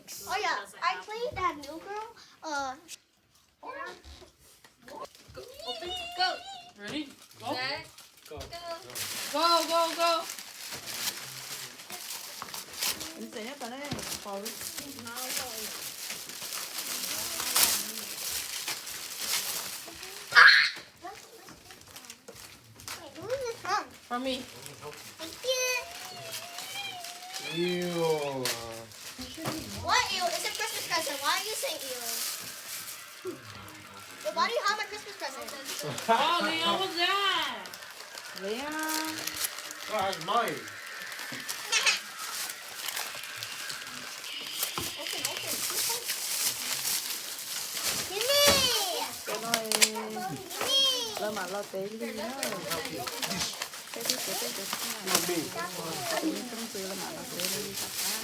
6. Oh yeah, I played that new girl. Go. Open. Go. Ready? Go. Set. Go. Go. Go. Em sẽ nhất vào đây. Khỏi. For me. Thank you. Ew. What ew? It's a Christmas present. Why are you saying ew? Well, why do you have my Christmas present? Oh, Leon, what's that? Leon. That's mine. Open. Give me. Cái này là mà lo tế đi nữa. Cái này. Trong từ là mà lo tế đi tập ra.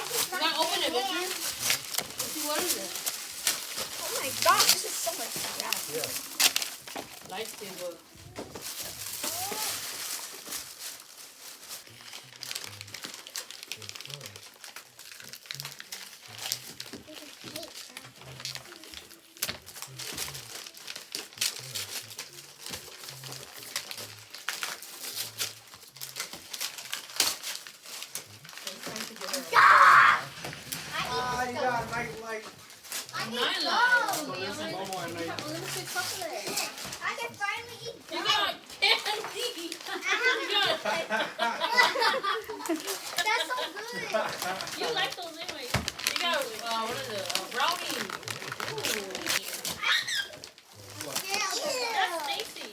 You gotta open it, Victor. Let's see, what is it? Oh my gosh, this is so much crap. Yeah. Lightsaber. You got night light. I need Nine those. Momo and night. Unlimited chocolate. I can finally eat You those. got candy. You got That's so good. You like those anyway. You got, what is it? Brownie. Ooh. That's tasty.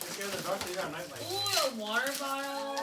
Scared of the dark, so you got night light. Ooh, a water bottle.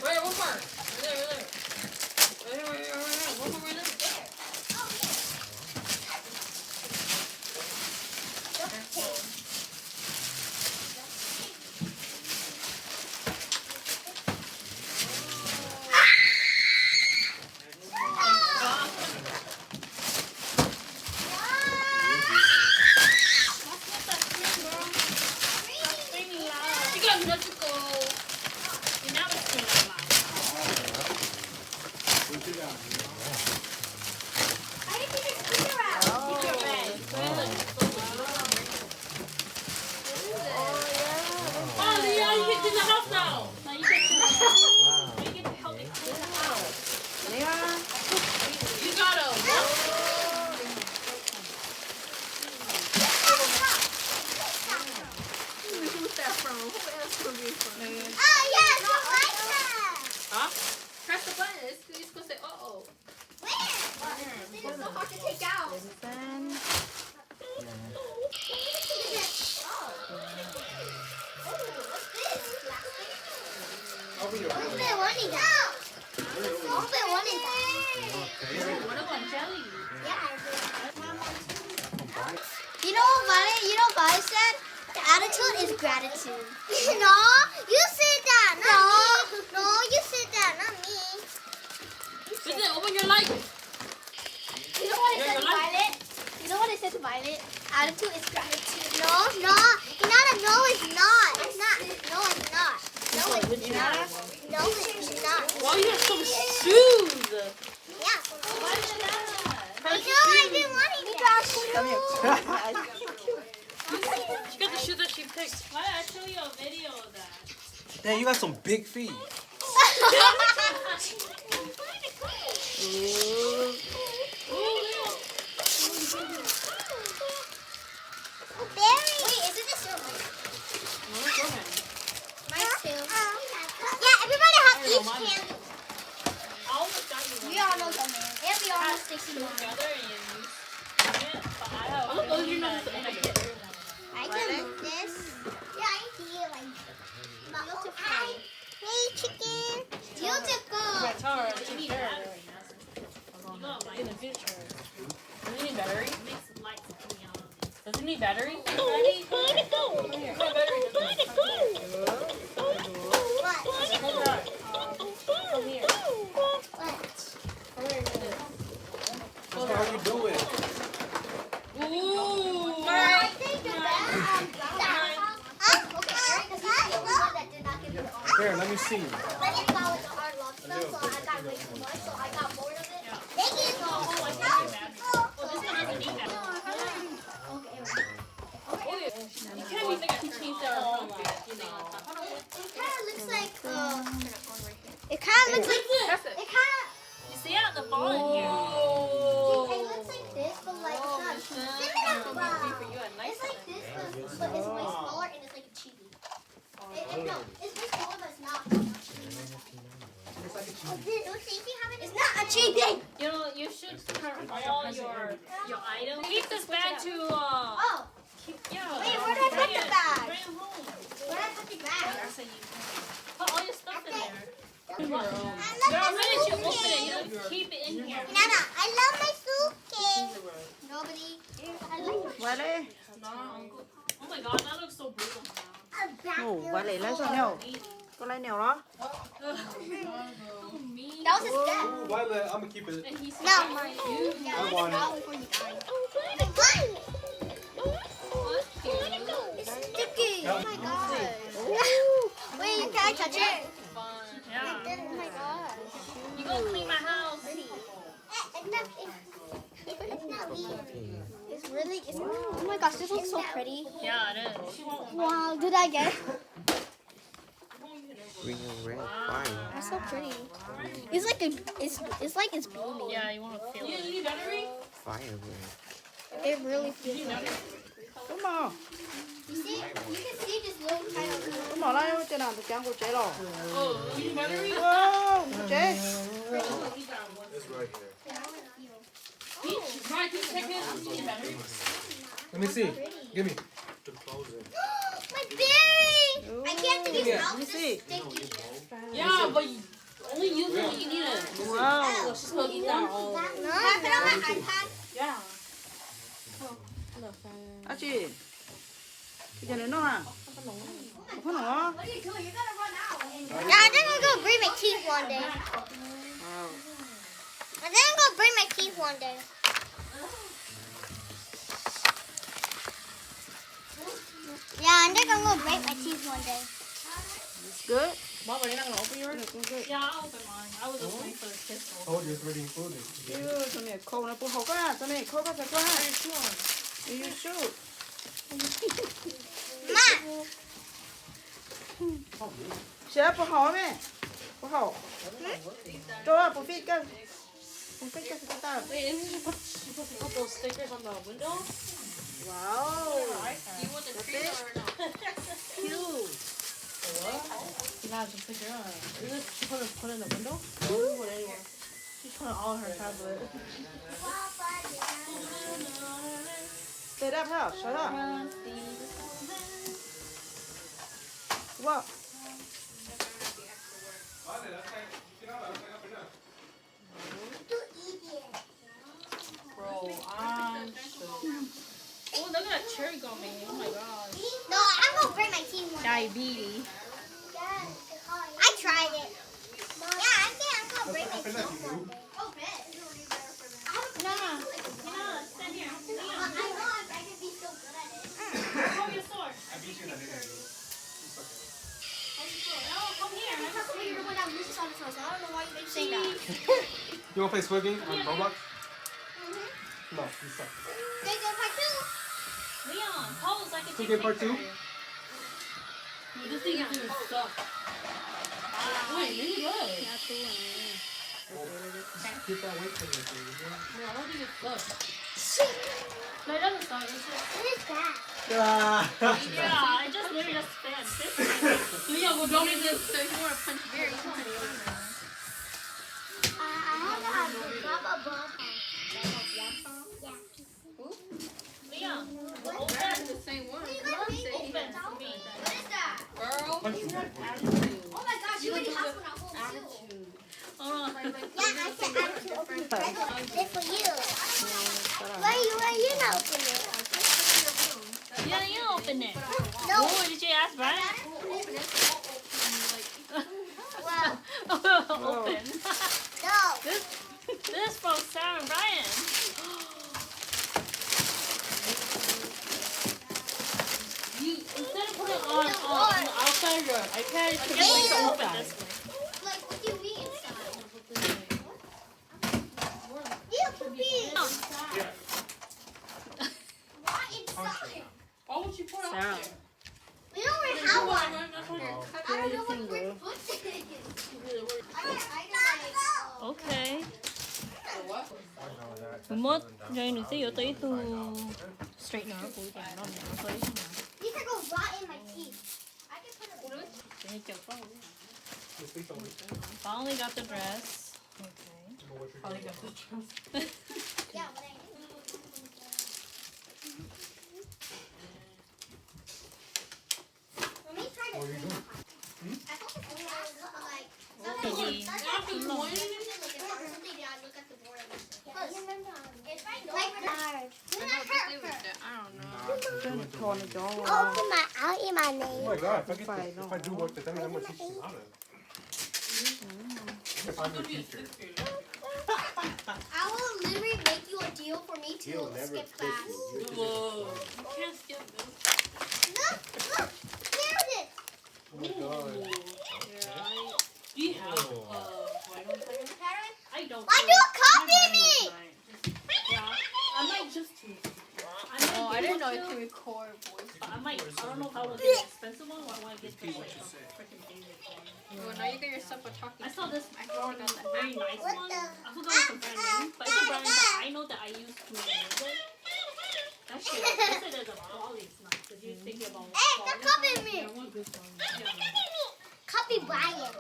Wait, one more. Right there. Right here. One more right there. You got electrical. And now it's going to loud. What you got? I didn't take the speaker out. Keep your bag. Oh, Leon, you get to the house now. Now you get to the house. Wow. You get to help me clean the house. Leon. You gotta walk. Who's that from? Who else would be from? Oh yes, I like that. Huh? Press the button. It's supposed to say, uh-oh. Where? This thing is so hard to take out. Then. Open your I've door. been wanting that. I've been wanting that. Okay. What about jelly? Yeah, I do. You know what Violet said? The attitude is gratitude. No, you said that, not me. No, you said that, not me. Listen, open your light. You know what I said to Violet? You know what I said to Violet? Attitude is gratitude. No, it's not. No, it's not. It's not. No, it's not. No, it's not. No, it's not. Well, you have some shoes. Yeah. Her No, I've been wanting that. Come here. She got the shoes that she picked. Why did I show you a video of that? Damn, you got some big feet. Berry. Wait, isn't this your mic? No, go ahead. Mine too. Yeah, everybody have each mine. candy. I almost got you one. We all know the man. And we all know Stixie Together Mom. and you it, but I have a Oh, you know this. I can move this. Yeah, I feel like beautiful. Hey, chicken. Beautiful. It's hard. You need battery. In the future. Does it need battery? Does it need battery? Ready? Come here. Come here. Battery. What? Come here. What? How you doing? Ooh. I think the best. see. But it's not with the hard lobster, so I got way too much, so I got bored of it. Yeah. Thank you. Oh, I think bad. Well, this one doesn't need that. You can't be teaching their whole life, you know. It kind of looks like, it kind of looks like, That's it. it kind of, You see it at the ball in here. it looks like this, but like it's not. It's like this, but it's way smaller and it's like a chibi. No, it's way smaller, but it's not. It's not a chibi. You know, you should turn all your items. Keep this bag to Oh, yeah. wait, where did I put the bag? Bring it home. Where did I put the bag? Put all your stuff in there. I The love minute you my open it, suitcase. you keep it in here. Nana, I love my suitcase. Nobody. I like my Vale. Oh my god, that looks so brutal now. Ồ, vale lấy sao nhau? Có lấy nào đó? That was his step. Ooh, Violet, I'm gonna keep it. And he's No. I want it. Before you die. It's sticky. Oh my god. Wait, can I touch it? Yeah. Oh my god. You go clean my house. It's not weird. It's really, oh my gosh, this looks so pretty. Yeah, it is. Wow, did I get it? Green and red, fine. That's so pretty. It's like it's beaming. Yeah, you want to feel it. need battery? Fire red. It really feels. Đúng không? You can see this little kind of. Đúng rồi đấy, trên nào thì chẳng có chế rồi. Oh, you need battery? Wow, có chế. It's right here. Brian, can you check it? You need battery? Let me see. Give me. To close it. My berry! I can't take Let it out. me It's see. sticky. Yeah, but you only use it when you need it. Wow. She's gonna eat that all. Have it on my iPad. Yeah. À chị. Bây giờ nó à? Không nó. What are you doing? You're gonna run out. Yeah, I think I'm gonna bring my teeth one day. Wow. I think I'm gonna bring my teeth one day. Yeah, I think I'm gonna break my teeth one day. Good. Mom, are you not gonna open yours? Yeah, I'll open mine. I was just waiting for the pistol. Oh, it's already included. 이거 전에 코가 또 호가 전에 코가 잘 거야. You shoot. Ma! Sẽ bố hổ mẹ. Bố hổ. Cho bố phít cơ. Bố phít cơ sẽ ta. Wait, isn't you put those stickers on the window? Wow. Do you want the tree or no? Cute. Nah, just figure out. Isn't she put it in the window? Or what anywhere? She's putting all her tablet. Stay up, house. Shut up. What? Bro, I'm Oh, look at that cherry gummy. Oh my god. No, I'm gonna break my teeth one day. diabetes. I tried it. Yeah, I think I'm gonna break my teeth one day. Oh, bet. No, stand here. I know I could be so good at it. Hold your sword. I beat you in that video. No, come here. I can't believe you're the one that loses on the first. I don't know why you made me say that. You wanna play swimming on Roblox? No, you suck. They go part two. Leon, pose like a Okay, part two. This thing is doing stuff. Wait, maybe good. Keep that weight for you. No, I don't think it's stuff. No, it doesn't start. It's just, What is that? yeah, I just literally just spin. Leon, go donate this. So if you want to punch beer, you can put it over there. I have to have the bubble bubble. Leon, What? the same one. What are you gonna make it? Open for me. What is that? Girl. Punch you. Oh my gosh, you already have one at home too. Oh, Yeah, I said I have to open the present. This for you. Why you not open it? yeah, you open it. No. Oh, did you ask Brian? Well, Open. no. This from Sarah and Brian. Instead of putting it on the outside Sandra, I can't I put guess we it can open inside. this way. Like, what do you mean inside? You poopy. Why inside? Why would you put it Sarah. up there? We don't really have one. That's what Oh. I don't know what we're putting. Okay. What? Một rồi nữa sẽ tới từ straightener của cái nó này nó tới These are going to rot in my teeth. I can put it. cái kiểu phao. Just please don't leave. Finally got the dress. Okay. Know what you're Probably doing. got this chance. Yeah, but I do. Let me try to. What are you doing? I thought this was like. Okay. Something I look at the board and it's right large. You're not hurt. Don't turn it on. I'll eat my Oh name. my god, if I do work, then I'm gonna teach you how to. If I'm your teacher. I will literally make you a deal for me to He'll never skip pick class. you. You're just- Whoa. You can't skip this. Look, there it is. Oh my god. Do you have vinyl player? Pattern. I don't. Why do you copy me? Yeah. I might just. Oh, I didn't know it could record voice. I might. I don't know if I will get an expensive one or I want to get the like freaking favorite one. Well, now you get yourself a talkie. I saw this forgot that. very nice What one. the- I forgot what the brand name, but it's a brand that I know that I use to use it. That shit, I said as a quality is nice. If you think about Hey, stop copying me. I want this one. Copy Brian.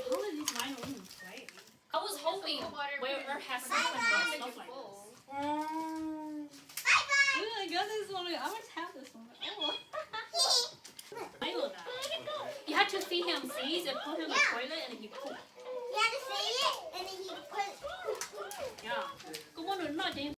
How are these vinyl even play? I was hoping where Earth has stuff like this. Bye-bye. Ooh, I got this one. I must have this one. Oh. I know that. You had to feed him seeds and put him in the toilet and he pooped.